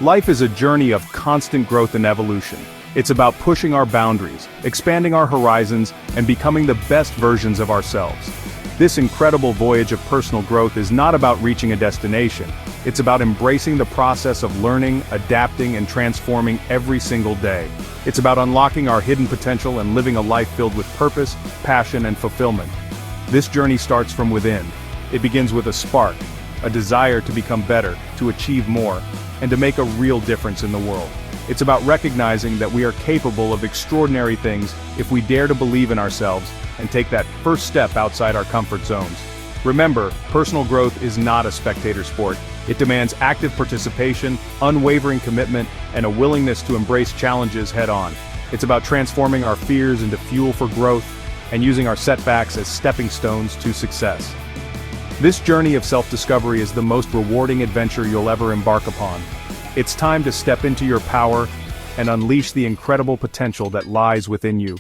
Life is a journey of constant growth and evolution. It's about pushing our boundaries, expanding our horizons, and becoming the best versions of ourselves. This incredible voyage of personal growth is not about reaching a destination. It's about embracing the process of learning, adapting, and transforming every single day. It's about unlocking our hidden potential and living a life filled with purpose, passion, and fulfillment. This journey starts from within. It begins with a spark, a desire to become better, to achieve more, and to make a real difference in the world. It's about recognizing that we are capable of extraordinary things if we dare to believe in ourselves and take that first step outside our comfort zones. Remember, personal growth is not a spectator sport. It demands active participation, unwavering commitment, and a willingness to embrace challenges head-on. It's about transforming our fears into fuel for growth and using our setbacks as stepping stones to success. This journey of self-discovery is the most rewarding adventure you'll ever embark upon. It's time to step into your power and unleash the incredible potential that lies within you.